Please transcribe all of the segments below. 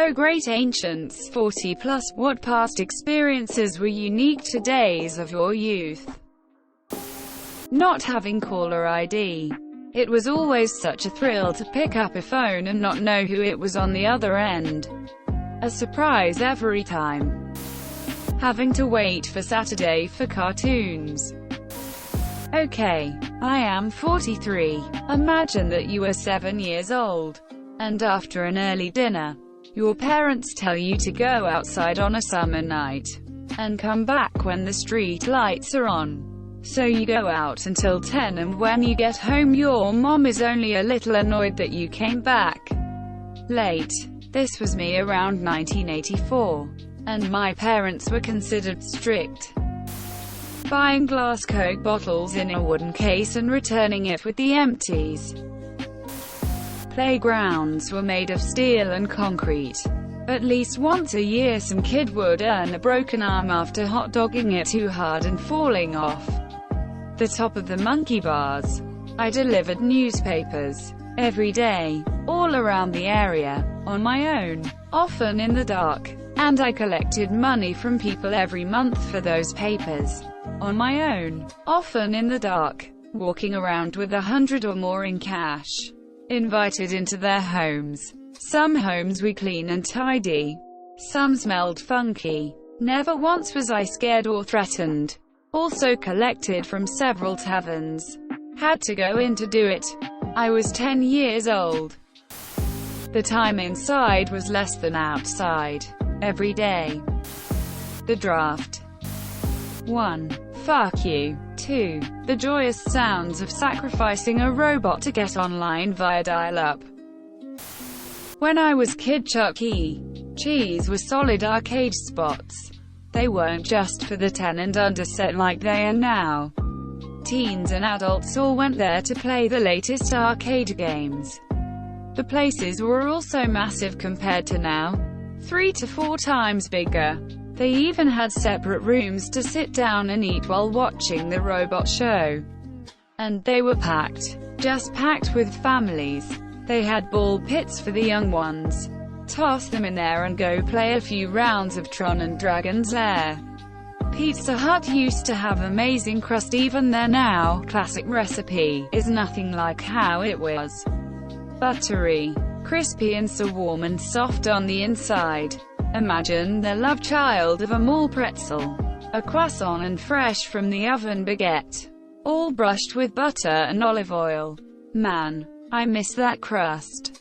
Oh great ancients, 40 plus, what past experiences were unique to days of your youth? Not having caller ID. It was always such a thrill to pick up a phone and not know who it was on the other end. A surprise every time. Having to wait for Saturday for cartoons. Okay, I am 43. Imagine that you are 7 years old. And after an early dinner, your parents tell you to go outside on a summer night and come back when the street lights are on. So you go out until 10, and when you get home your mom is only a little annoyed that you came back late. This was me around 1984. And my parents were considered strict. Buying glass Coke bottles in a wooden case and returning it with the empties. Playgrounds were made of steel and concrete. At least once a year some kid would earn a broken arm after hot dogging it too hard and falling off the top of the monkey bars. I delivered newspapers every day, all around the area, on my own, often in the dark, and I collected money from people every month for those papers, on my own, often in the dark, walking around with 100 or more in cash. Invited into their homes. Some homes we clean and tidy. Some smelled funky. Never once was I scared or threatened. Also collected from several taverns. Had to go in to do it. I was 10 years old. The time inside was less than outside. Every day. The draft. 1. Fuck you. 2. The joyous sounds of sacrificing a robot to get online via dial-up. When I was kid, Chuck E. Cheese was solid arcade spots. They weren't just for the 10 and under set like they are now. Teens and adults all went there to play the latest arcade games. The places were also massive compared to now. 3 to 4 times bigger. They even had separate rooms to sit down and eat while watching the robot show. And they were packed. Just packed with families. They had ball pits for the young ones. Toss them in there and go play a few rounds of Tron and Dragon's Lair. Pizza Hut used to have amazing crust even there now. Classic recipe is nothing like how it was. Buttery, crispy and so warm and soft on the inside. Imagine the love child of a mall pretzel. A croissant and fresh from the oven baguette. All brushed with butter and olive oil. Man, I miss that crust.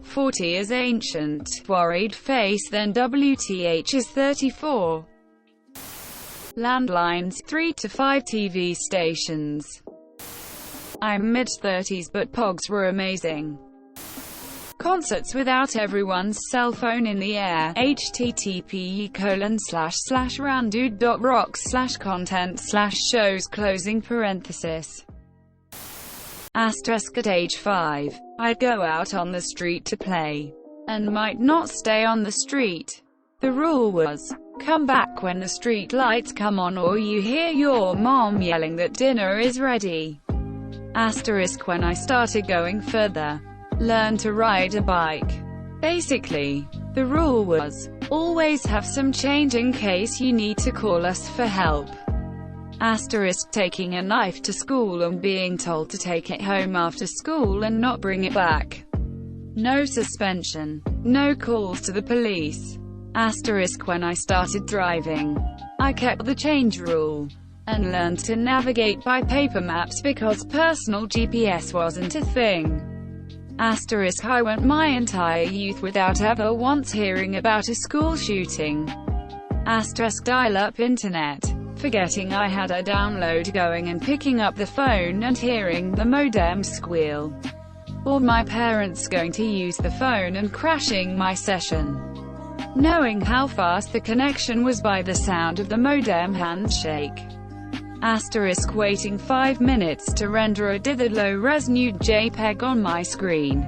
40 is ancient. Worried face, then WTH is 34. Landlines, 3 to 5 TV stations. I'm mid-30s but pogs were amazing. Concerts without everyone's cell phone in the air. http://randude.rocks/content/shows . Asterisk at age 5. I'd go out on the street to play. And might not stay on the street. The rule was, come back when the street lights come on or you hear your mom yelling that dinner is ready. Asterisk when I started going further. Learn to ride a bike. Basically, the rule was, always have some change in case you need to call us for help. Asterisk taking a knife to school and being told to take it home after school and not bring it back. No suspension. No calls to the police. Asterisk when I started driving. I kept the change rule. And learned to navigate by paper maps because personal GPS wasn't a thing. Asterisk I went my entire youth without ever once hearing about a school shooting. Asterisk dial-up internet. Forgetting I had a download going and picking up the phone and hearing the modem squeal. Or my parents going to use the phone and crashing my session. Knowing how fast the connection was by the sound of the modem handshake. Asterisk waiting 5 minutes to render a dithered low-res nude JPEG on my screen.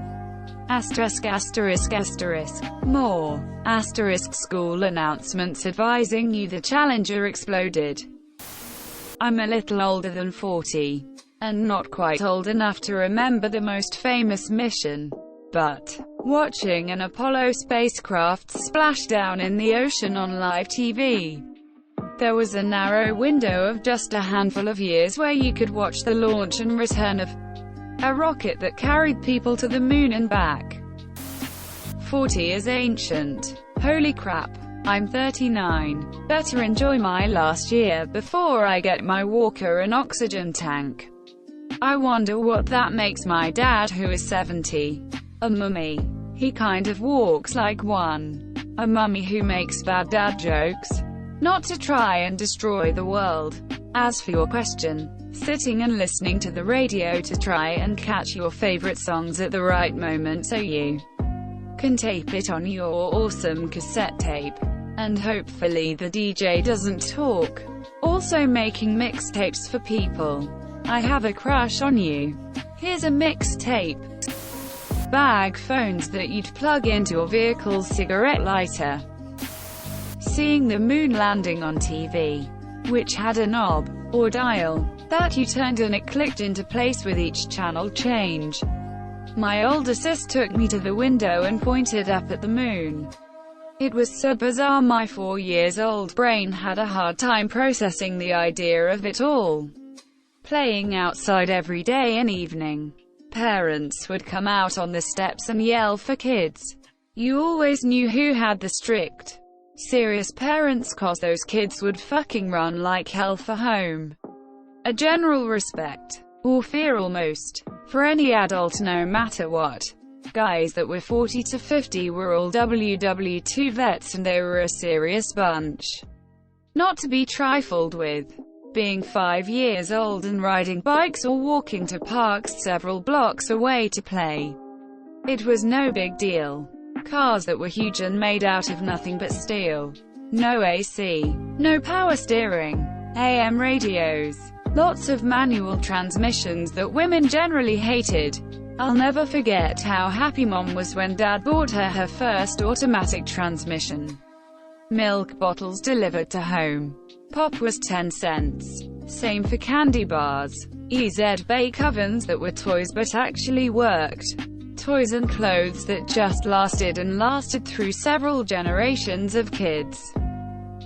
Asterisk asterisk asterisk. More. Asterisk school announcements advising you the Challenger exploded. I'm a little older than 40. And not quite old enough to remember the most famous mission. But watching an Apollo spacecraft splash down in the ocean on live TV. There was a narrow window of just a handful of years where you could watch the launch and return of a rocket that carried people to the moon and back. 40 is ancient. Holy crap. I'm 39. Better enjoy my last year before I get my walker and oxygen tank. I wonder what that makes my dad, who is 70. A mummy. He kind of walks like one. A mummy who makes bad dad jokes. Not to try and destroy the world. As for your question, sitting and listening to the radio to try and catch your favorite songs at the right moment so you can tape it on your awesome cassette tape. And hopefully the DJ doesn't talk. Also making mixtapes for people. I have a crush on you. Here's a mixtape. Bag phones that you'd plug into your vehicle's cigarette lighter. Seeing the moon landing on TV, which had a knob, or dial, that you turned and it clicked into place with each channel change. My older sis took me to the window and pointed up at the moon. It was so bizarre my 4-year-old brain had a hard time processing the idea of it all. Playing outside every day and evening. Parents would come out on the steps and yell for kids. You always knew who had the strict, serious parents, cause those kids would fucking run like hell for home. A general respect, or fear almost, for any adult no matter what. Guys that were 40 to 50 were all WW2 vets and they were a serious bunch. Not to be trifled with. Being 5 years old and riding bikes or walking to parks several blocks away to play. It was no big deal. Cars that were huge and made out of nothing but steel. No AC. No power steering. AM radios. Lots of manual transmissions that women generally hated. I'll never forget how happy Mom was when Dad bought her first automatic transmission. Milk bottles delivered to home. Pop was 10 cents. Same for candy bars. EZ bake ovens that were toys but actually worked. Toys and clothes that just lasted and lasted through several generations of kids.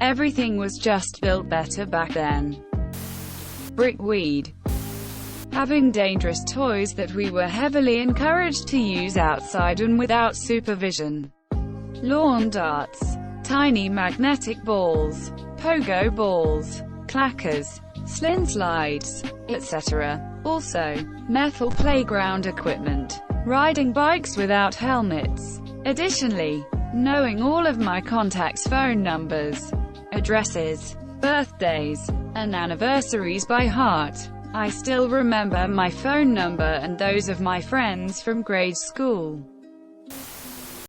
Everything was just built better back then. Brickweed. Having dangerous toys that we were heavily encouraged to use outside and without supervision. Lawn darts. Tiny magnetic balls. Pogo balls. Clackers. Slin slides. Etc. Also, metal playground equipment. Riding bikes without helmets. Additionally, knowing all of my contacts' phone numbers, addresses, birthdays, and anniversaries by heart. I still remember my phone number and those of my friends from grade school.